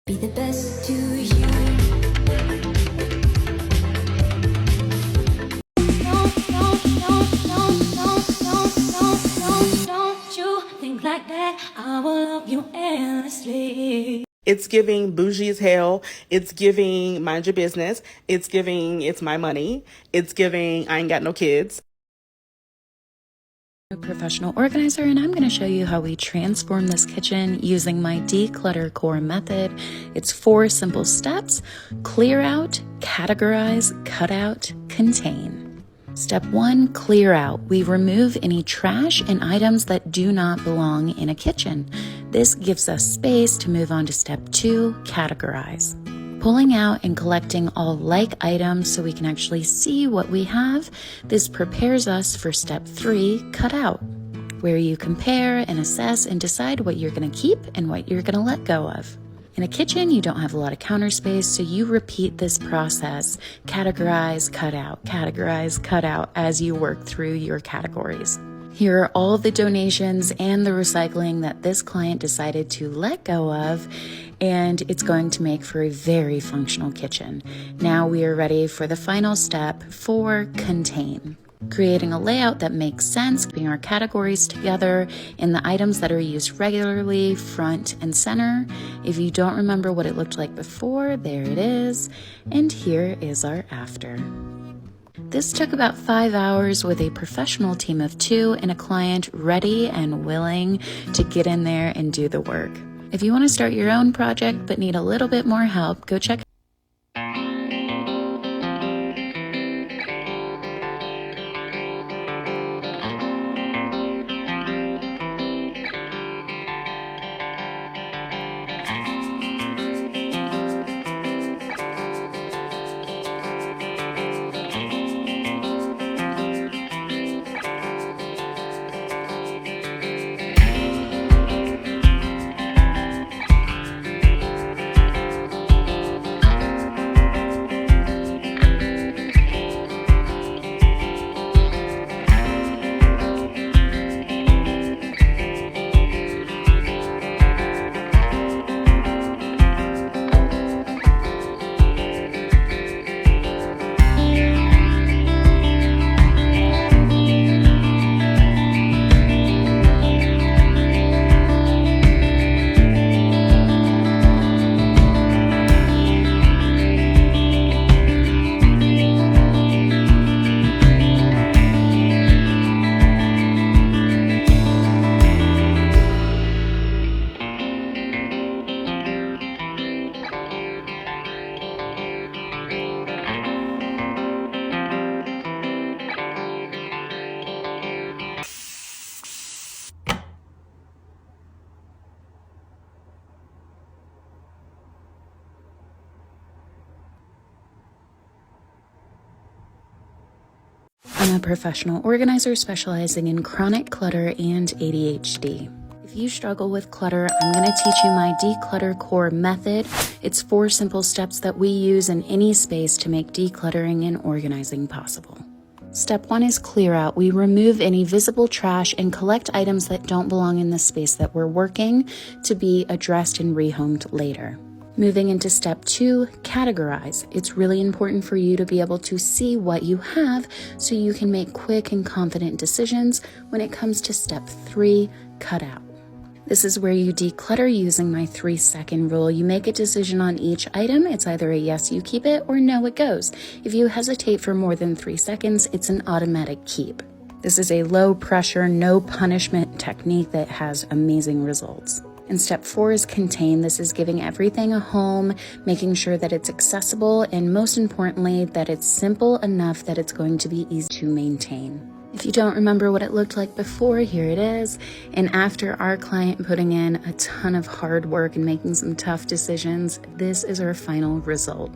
Be the best to you. Don't you think like that? I will love you endlessly. It's giving bougie as hell. It's giving mind your business. It's giving it's my money. It's giving I ain't got no kids. I'm a professional organizer, and I'm going to show you how we transform this kitchen using my declutter core method. It's 4 simple steps: clear out, categorize, cut out, contain. Step 1, clear out. We remove any trash and items that do not belong in a kitchen. This gives us space to move on to step 2, categorize. Pulling out and collecting all like items so we can actually see what we have. This prepares us for step 3, cut out, where you compare and assess and decide what you're going to keep and what you're going to let go of. In a kitchen, you don't have a lot of counter space, so you repeat this process: categorize, cut out, as you work through your categories. Here are all the donations and the recycling that this client decided to let go of, and it's going to make for a very functional kitchen. Now we are ready for the final step, 4, contain. Creating a layout that makes sense, keeping our categories together in the items that are used regularly, front and center. If you don't remember what it looked like before, there it is. And here is our after. This took about 5 hours with a professional team of 2 and a client ready and willing to get in there and do the work. If you want to start your own project but need a little bit more help, go check I'm a professional organizer specializing in chronic clutter and ADHD. If you struggle with clutter, I'm going to teach you my declutter core method. It's 4 simple steps that we use in any space to make decluttering and organizing possible. Step 1 is clear out. We remove any visible trash and collect items that don't belong in the space that we're working to be addressed and rehomed later. Moving into step 2, categorize. It's really important for you to be able to see what you have so you can make quick and confident decisions when it comes to step 3, cut out. This is where you declutter using my 3-second rule. You make a decision on each item. It's either a yes, you keep it, or no, it goes. If you hesitate for more than 3 seconds, it's an automatic keep. This is a low pressure, no punishment technique that has amazing results. And step 4 is contain. This is giving everything a home, making sure that it's accessible, and most importantly, that it's simple enough that it's going to be easy to maintain. If you don't remember what it looked like before, here it is. And after our client putting in a ton of hard work and making some tough decisions, this is our final result.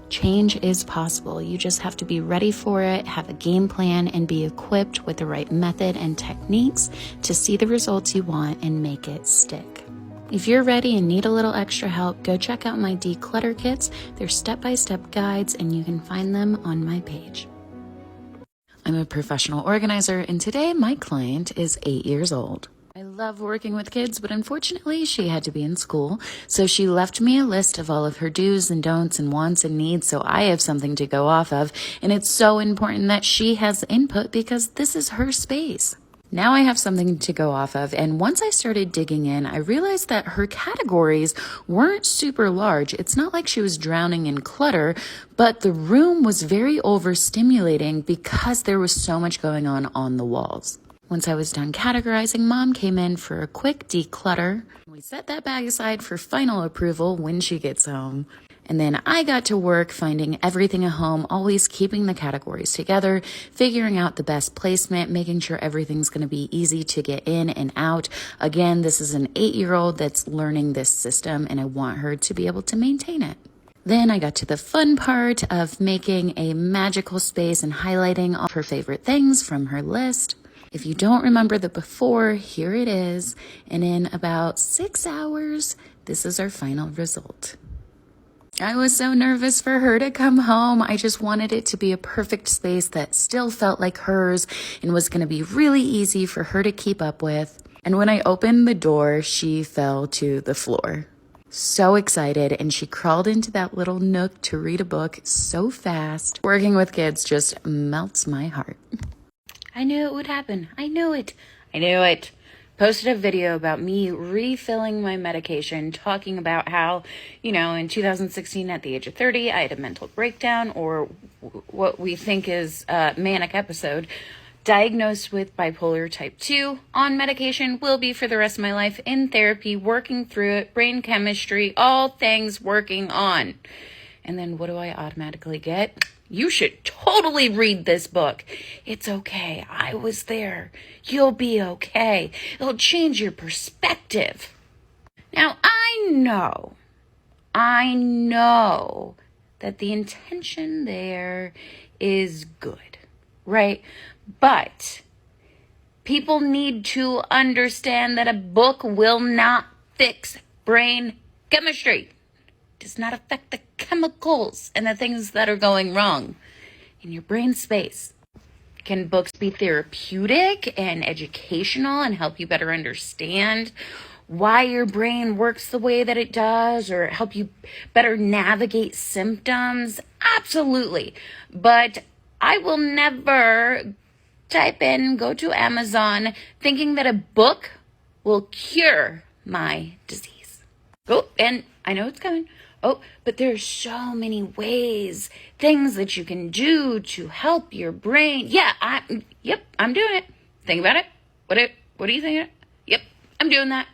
Change is possible. You just have to be ready for it, have a game plan, and be equipped with the right method and techniques to see the results you want and make it stick. If you're ready and need a little extra help, go check out my declutter kits. They're step-by-step guides, and you can find them on my page. I'm a professional organizer, and today my client is 8 years old. I love working with kids, but unfortunately she had to be in school. So she left me a list of all of her do's and don'ts and wants and needs, so I have something to go off of. And it's so important that she has input because this is her space. Now I have something to go off of, and once I started digging in, I realized that her categories weren't super large. It's not like she was drowning in clutter, but the room was very overstimulating because there was so much going on the walls. Once I was done categorizing, Mom came in for a quick declutter. We set that bag aside for final approval when she gets home. And then I got to work finding everything at home, always keeping the categories together, figuring out the best placement, making sure everything's going to be easy to get in and out. Again, this is an 8-year-old that's learning this system, and I want her to be able to maintain it. Then I got to the fun part of making a magical space and highlighting all her favorite things from her list. If you don't remember the before, here it is. And in about 6 hours, this is our final result. I was so nervous for her to come home. I just wanted it to be a perfect space that still felt like hers and was going to be really easy for her to keep up with. And when I opened the door, she fell to the floor. So excited, and she crawled into that little nook to read a book so fast. Working with kids just melts my heart. I knew it would happen. I knew it. Posted a video about me refilling my medication, talking about how, in 2016 at the age of 30, I had a mental breakdown, or what we think is a manic episode, diagnosed with bipolar type 2, on medication, will be for the rest of my life, in therapy, working through it, brain chemistry, all things working on. And then what do I automatically get? You should totally read this book. It's okay. I was there. You'll be okay. It'll change your perspective. Now, I know that the intention there is good, right? But people need to understand that a book will not fix brain chemistry. Does not affect the chemicals and the things that are going wrong in your brain space. Can books be therapeutic and educational and help you better understand why your brain works the way that it does, or help you better navigate symptoms? Absolutely. But I will never go to Amazon thinking that a book will cure my disease. Oh, and I know it's coming. Oh, but there's so many ways, things that you can do to help your brain. Yeah, I'm doing it. Think about it. What are you thinking? Yep, I'm doing that.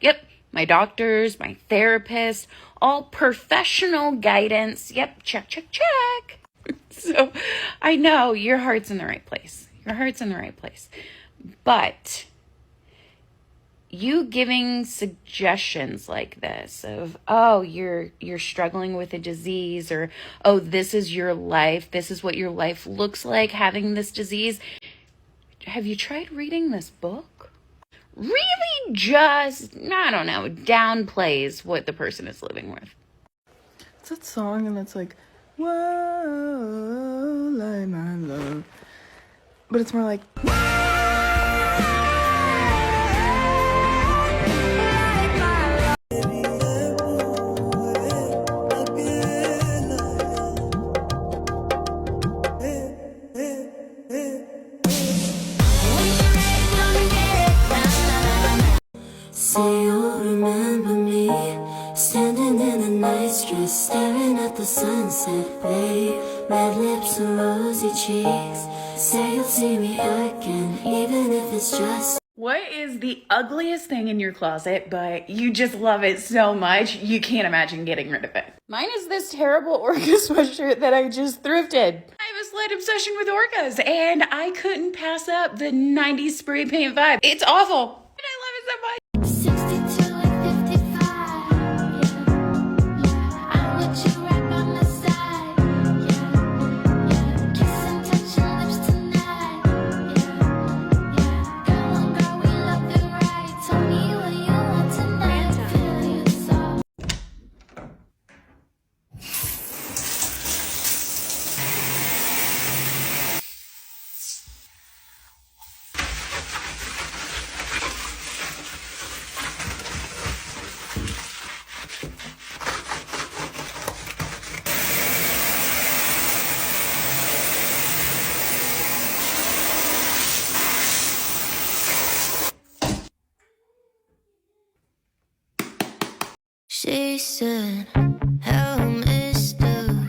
Yep, my doctors, my therapist, all professional guidance. Yep, check. So I know your heart's in the right place. But you giving suggestions like this of, oh, you're struggling with a disease, or, oh, this is your life. This is what your life looks like having this disease. Have you tried reading this book? Really just, I don't know, downplays what the person is living with. It's that song, and it's like, whoa, like my love. But it's more like, Say you'll remember me, standing in a nice dress, staring at the sunset, babe. Red lips and rosy cheeks. Say you'll see me again, even if it's just. What is the ugliest thing in your closet, but you just love it so much you can't imagine getting rid of it? Mine is this terrible Orca sweatshirt that I just thrifted. I have a slight obsession with Orcas, and I couldn't pass up the 90s spray paint vibe. It's awful, and I love it so much. 62 and 55, yeah. I'm with you right by my side, yeah. Kissing, touching lips tonight, yeah. Come on, girl, we love it right. Tell me what you want tonight. Feel you so. said, hello, mister,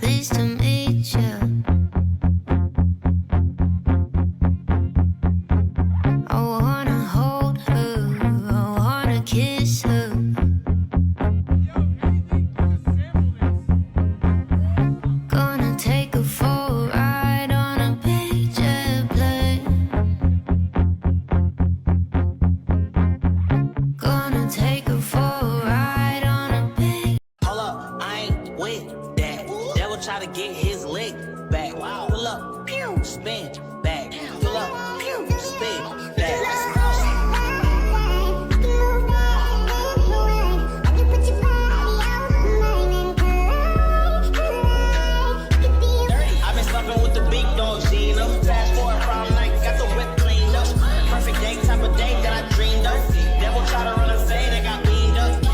pleased to meet ya. I wanna hold her, I wanna kiss her. Gonna take her for a ride on a big jet plane. Gonna take her for a ride on a big. Hold up, I ain't with that. Devil try to get his leg back. Pull up, pew, spin back. Pull up, pew, spin back. I've been sleeping with the big dogs, you know. Fast forward Friday night, got the whip cleaned up. Perfect day, type of day that I dreamed of. Devil try to run and say they got beamed up.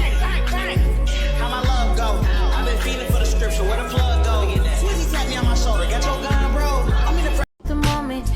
How my love go? I've been feeding for the scripture, where the plug go? Swizzy tap me on my shoulder, got your gun, bro. I'm in the moment.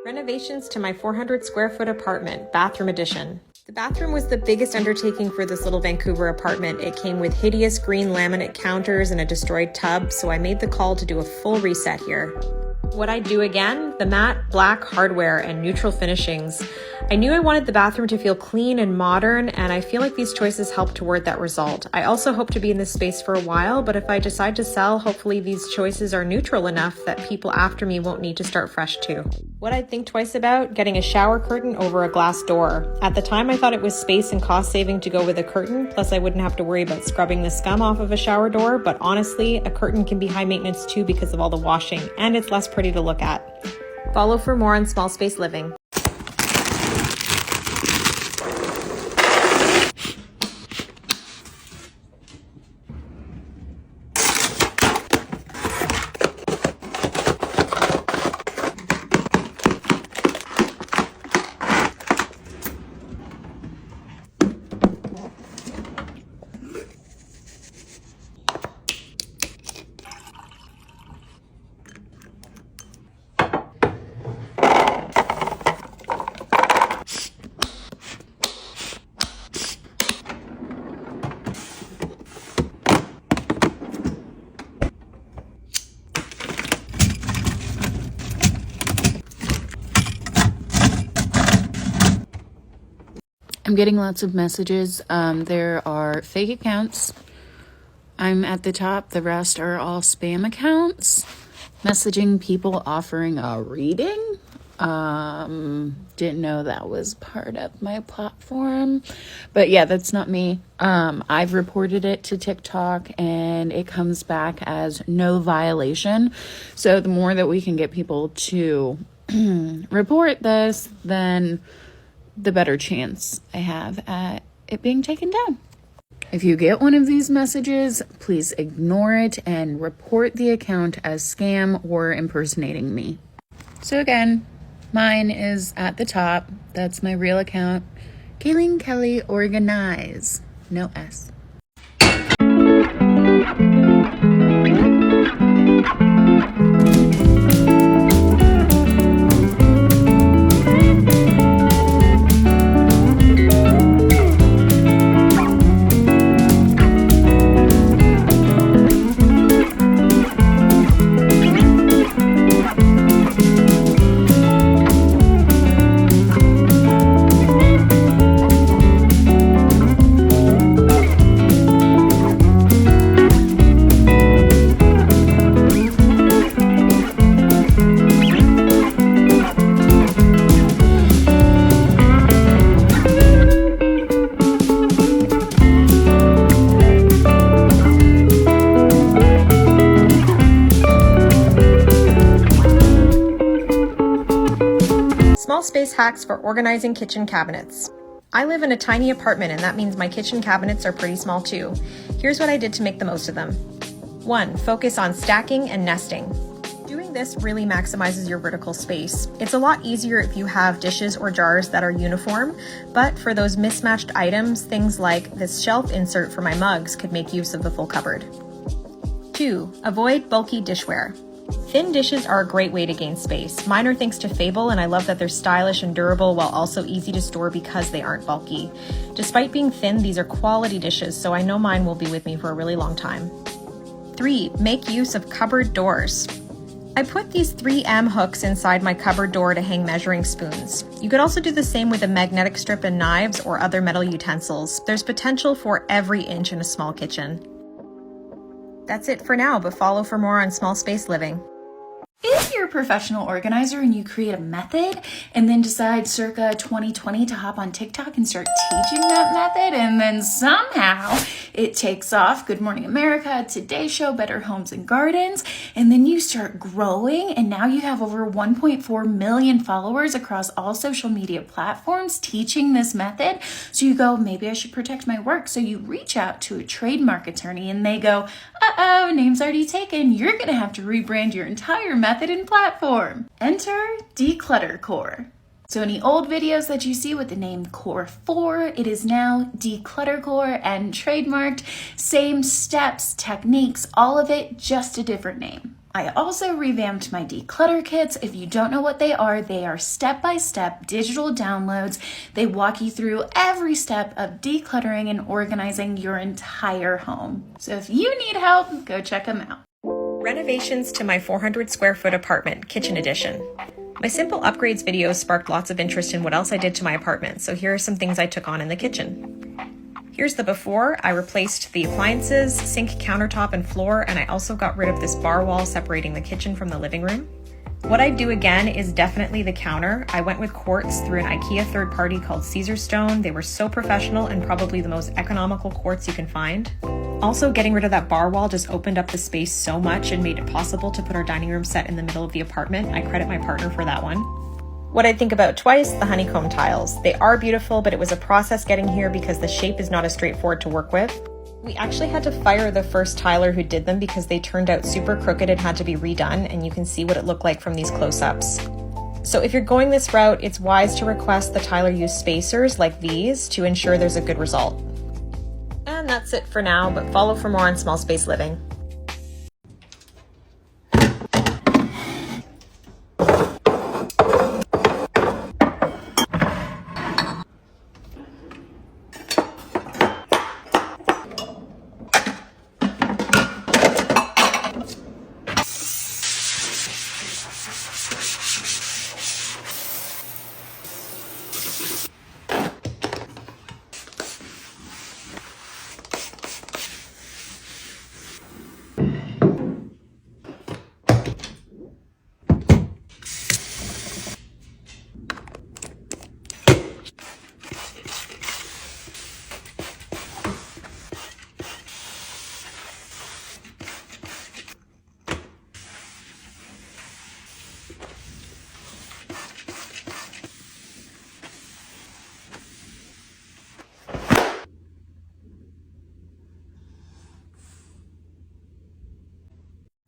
Renovations to my 400 square foot apartment, bathroom addition. The bathroom was the biggest undertaking for this little Vancouver apartment. It came with hideous green laminate counters and a destroyed tub, so I made the call to do a full reset here. What I'd do again, the matte black hardware and neutral finishings. I knew I wanted the bathroom to feel clean and modern, and I feel like these choices help toward that result. I also hope to be in this space for a while, but if I decide to sell, hopefully these choices are neutral enough that people after me won't need to start fresh too. What I'd think twice about, getting a shower curtain over a glass door. At the time I thought it was space and cost saving to go with a curtain, plus I wouldn't have to worry about scrubbing the scum off of a shower door, but honestly, a curtain can be high maintenance too because of all the washing, and it's less pretty to look at. Follow for more on small space living. I'm getting lots of messages. There are fake accounts. I'm at the top. The rest are all spam accounts messaging people offering a reading. Didn't know that was part of my platform, but yeah, that's not me. I've reported it to TikTok and it comes back as no violation. So the more that we can get people to report this, then the better chance I have at it being taken down. If you get one of these messages, please ignore it and report the account as scam or impersonating me. So again, mine is at the top. That's my real account. Kayleen Kelly Organize. No S. Small space hacks for organizing kitchen cabinets. I live in a tiny apartment and that means my kitchen cabinets are pretty small too. Here's what I did to make the most of them. 1. Focus on stacking and nesting. Doing this really maximizes your vertical space. It's a lot easier if you have dishes or jars that are uniform, but for those mismatched items, things like this shelf insert for my mugs could make use of the full cupboard. 2. Avoid bulky dishware. Thin dishes are a great way to gain space. Mine are thanks to Fable, and I love that they're stylish and durable while also easy to store because they aren't bulky. Despite being thin, these are quality dishes, so I know mine will be with me for a really long time. 3. Make use of cupboard doors. I put these 3M hooks inside my cupboard door to hang measuring spoons. You could also do the same with a magnetic strip and knives or other metal utensils. There's potential for every inch in a small kitchen. That's it for now, but follow for more on small space living. If you're a professional organizer and you create a method and then decide circa 2020 to hop on TikTok and start teaching that method, and then somehow it takes off, Good Morning America, Today Show, Better Homes and Gardens, and then you start growing and now you have over 1.4 million followers across all social media platforms teaching this method. So you go, maybe I should protect my work. So you reach out to a trademark attorney and they go, uh-oh, name's already taken. You're going to have to rebrand your entire method and platform. Enter Declutter Core. So any old videos that you see with the name Core 4, it is now Declutter Core and trademarked. Same steps, techniques, all of it, just a different name. I also revamped my declutter kits. If you don't know what they are step-by-step digital downloads. They walk you through every step of decluttering and organizing your entire home. So if you need help, go check them out. Renovations to my 400 square foot apartment, kitchen edition. My simple upgrades video sparked lots of interest in what else I did to my apartment, so here are some things I took on in the kitchen. Here's the before. I replaced the appliances, sink, countertop, and floor, and I also got rid of this bar wall separating the kitchen from the living room. What I'd do again is definitely the counter. I went with quartz through an IKEA third party called Caesar Stone. They were so professional and probably the most economical quartz you can find. Also, getting rid of that bar wall just opened up the space so much and made it possible to put our dining room set in the middle of the apartment. I credit my partner for that one. What I'd think about twice, the honeycomb tiles. They are beautiful, but it was a process getting here because the shape is not as straightforward to work with. We actually had to fire the first tiler who did them because they turned out super crooked and had to be redone, and you can see what it looked like from these close-ups. So if you're going this route, it's wise to request the tiler use spacers like these to ensure there's a good result. And that's it for now, but follow for more on small space living.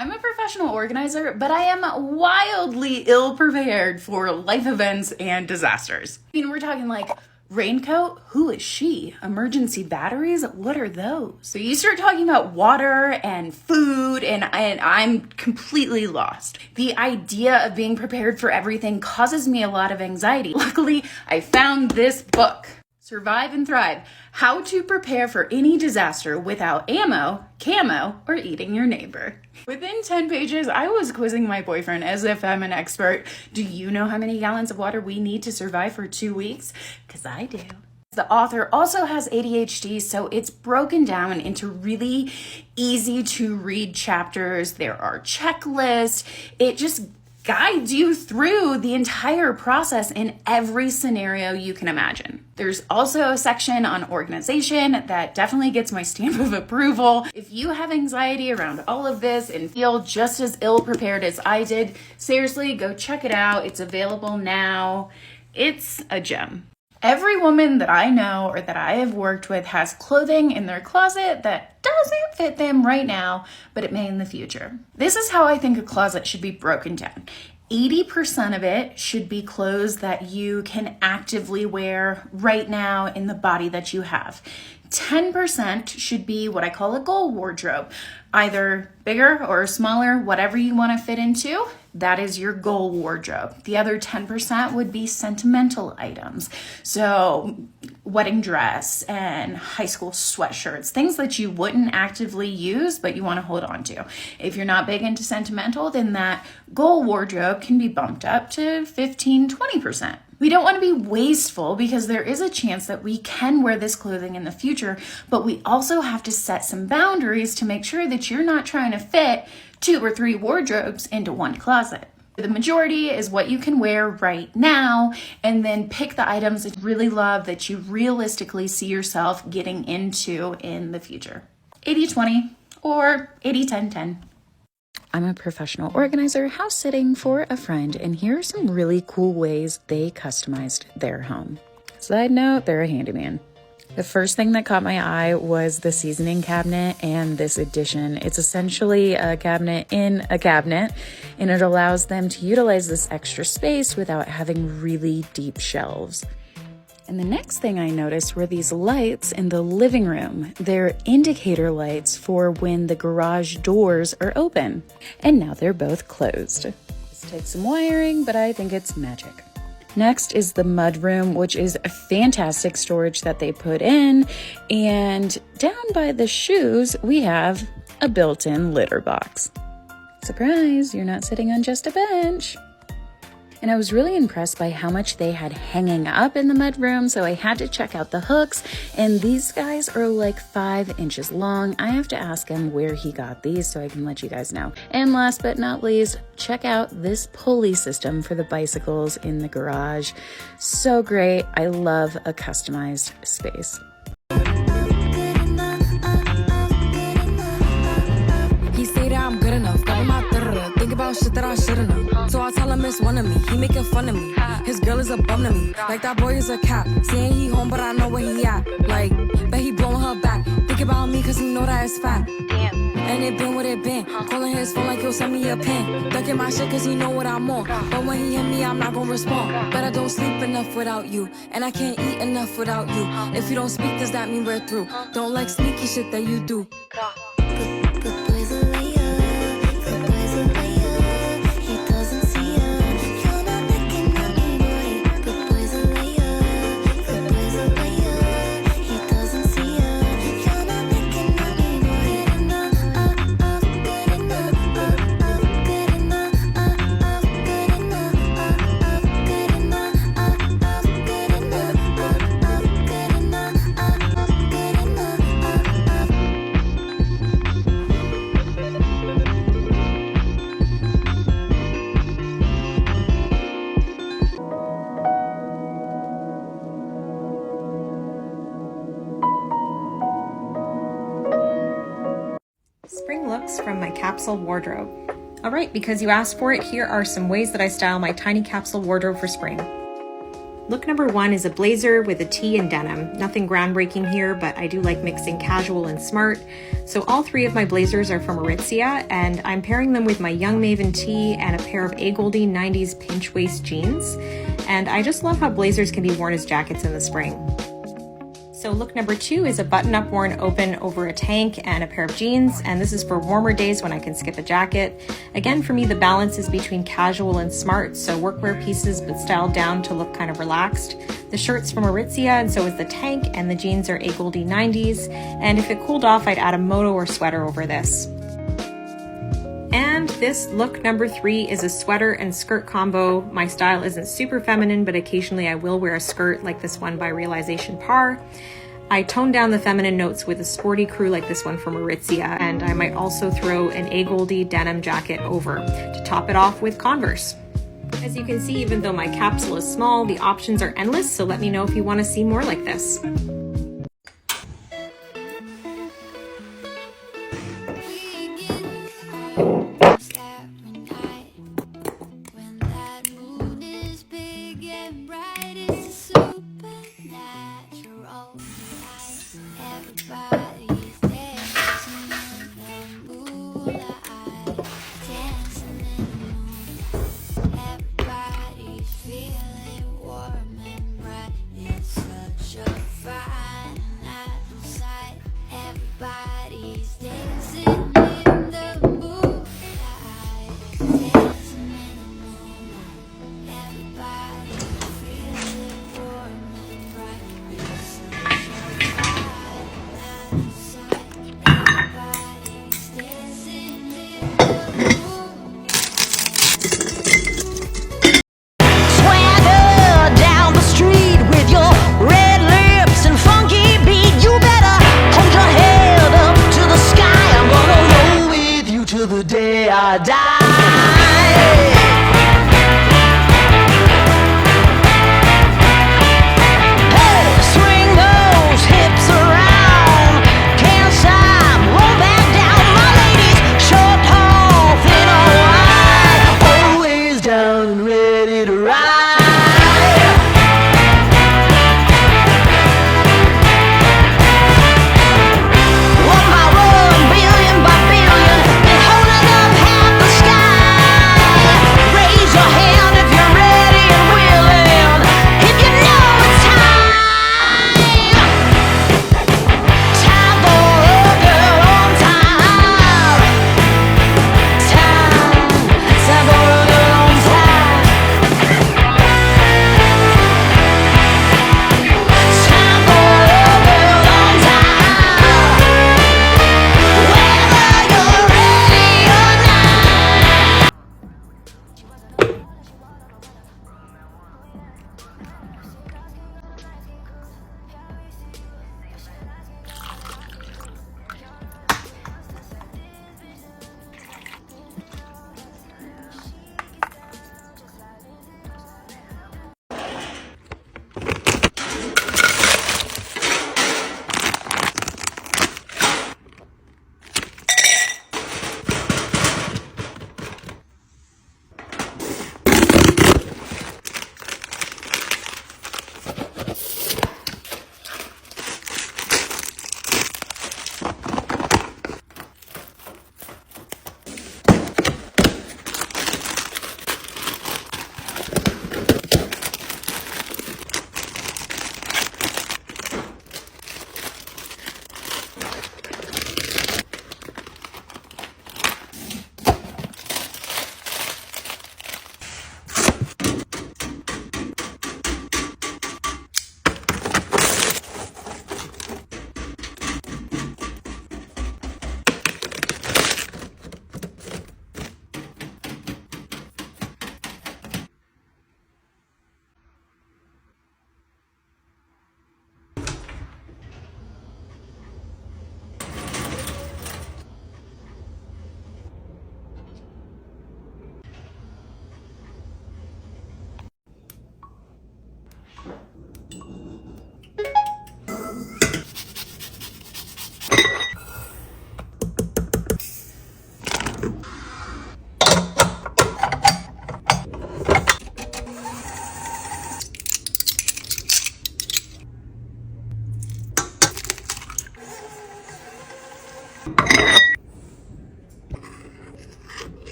I'm a professional organizer, but I am wildly ill-prepared for life events and disasters. I mean, we're talking like raincoat, who is she? Emergency batteries, what are those? So you start talking about water and food and I'm completely lost. The idea of being prepared for everything causes me a lot of anxiety. Luckily, I found this book, Survive and Thrive, How to Prepare for Any Disaster Without Ammo, Camo, or Eating Your Neighbor. Within 10 pages, I was quizzing my boyfriend as if I'm an expert. Do you know how many gallons of water we need to survive for 2 weeks? Because I do. The author also has ADHD, so it's broken down into really easy to read chapters. There are checklists. It just guides you through the entire process in every scenario you can imagine. There's also a section on organization that definitely gets my stamp of approval. If you have anxiety around all of this and feel just as ill prepared as I did, seriously, go check it out. It's available now. It's a gem. Every woman that I know or that I have worked with has clothing in their closet that doesn't fit them right now, but it may in the future. This is how I think a closet should be broken down. 80% of it should be clothes that you can actively wear right now in the body that you have. 10% should be what I call a goal wardrobe, either bigger or smaller, whatever you want to fit into. That is your goal wardrobe. The other 10% would be sentimental items. So wedding dress and high school sweatshirts, things that you wouldn't actively use, but you want to hold on to. If you're not big into sentimental, then that goal wardrobe can be bumped up to 15-20%. We don't want to be wasteful because there is a chance that we can wear this clothing in the future, but we also have to set some boundaries to make sure that you're not trying to fit 2 or 3 wardrobes into one closet. The majority is what you can wear right now, and then pick the items that you really love that you realistically see yourself getting into in the future. 80-20 or 80-10-10. I'm a professional organizer house sitting for a friend, and here are some really cool ways they customized their home. Side note, they're a handyman. The first thing that caught my eye was the seasoning cabinet and this addition. It's essentially a cabinet in a cabinet, and it allows them to utilize this extra space without having really deep shelves. And the next thing I noticed were these lights in the living room. They're indicator lights for when the garage doors are open. And now they're both closed. This takes some wiring, but I think it's magic. Next is the mudroom, which is a fantastic storage that they put in. And down by the shoes, we have a built-in litter box. Surprise, you're not sitting on just a bench. And I was really impressed by how much they had hanging up in the mudroom, so I had to check out the hooks, and these guys are like 5 inches long. I have to ask him where he got these so I can let you guys know. And last but not least, check out this pulley system for the bicycles in the garage. So great. I love a customized space. He say that I'm good enough, got my think about shit that I shouldn't know. So I tell him it's one of me, he making fun of me. His girl is a bum to me, like that boy is a cat. Saying he home, but I know where he at. Like, bet he blowing her back. Think about me, cause he know that it's fat. And it been what it been. Calling his phone like he'll send me a pin. Ducking my shit cause he know what I'm on. But when he hit me, I'm not gonna respond. But I don't sleep enough without you, and I can't eat enough without you. If you don't speak, does that mean we're through? Don't like sneaky shit that you do. Spring looks from my capsule wardrobe. All right, because you asked for it, here are some ways that I style my tiny capsule wardrobe for spring. Look number 1 is a blazer with a tee and denim. Nothing groundbreaking here, but I do like mixing casual and smart. So all 3 of my blazers are from Aritzia, and I'm pairing them with my Young Maven tee and a pair of A Goldie 90s pinch waist jeans. And I just love how blazers can be worn as jackets in the spring. So look number 2 is a button-up worn open over a tank and a pair of jeans, and this is for warmer days when I can skip a jacket. Again, for me, the balance is between casual and smart, so workwear pieces but styled down to look kind of relaxed. The shirt's from Aritzia, and so is the tank, and the jeans are A Goldie 90s, and if it cooled off, I'd add a moto or sweater over this. And this look number 3 is a sweater and skirt combo. My style isn't super feminine, but occasionally I will wear a skirt like this one by Realization Par. I toned down the feminine notes with a sporty crew like this one from Aritzia, and I might also throw an A Goldie denim jacket over to top it off with Converse. As you can see, even though my capsule is small, the options are endless, so let me know if you want to see more like this. One by one, billion by billion, been holding up half the sky.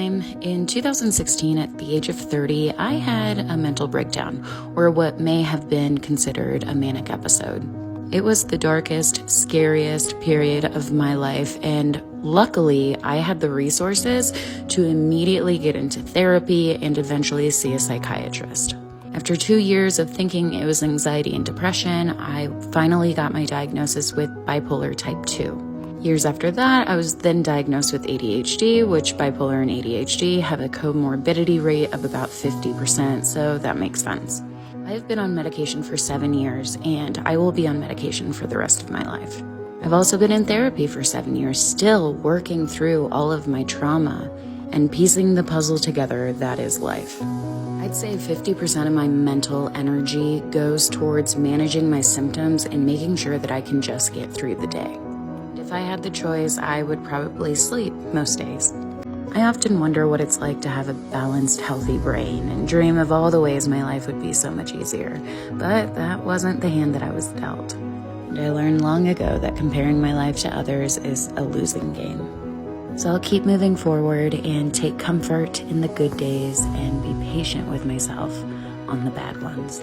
time. In 2016, at the age of 30, I had a mental breakdown, or what may have been considered a manic episode. It was the darkest, scariest period of my life, and luckily, I had the resources to immediately get into therapy and eventually see a psychiatrist. After 2 years of thinking it was anxiety and depression, I finally got my diagnosis with bipolar type 2. Years after that, I was then diagnosed with ADHD, which bipolar and ADHD have a comorbidity rate of about 50%, so that makes sense. I've been on medication for 7 years, and I will be on medication for the rest of my life. I've also been in therapy for 7 years, still working through all of my trauma and piecing the puzzle together that is life. I'd say 50% of my mental energy goes towards managing my symptoms and making sure that I can just get through the day. If I had the choice, I would probably sleep most days. I often wonder what it's like to have a balanced, healthy brain and dream of all the ways my life would be so much easier, but that wasn't the hand that I was dealt. And I learned long ago that comparing my life to others is a losing game. So I'll keep moving forward and take comfort in the good days and be patient with myself on the bad ones.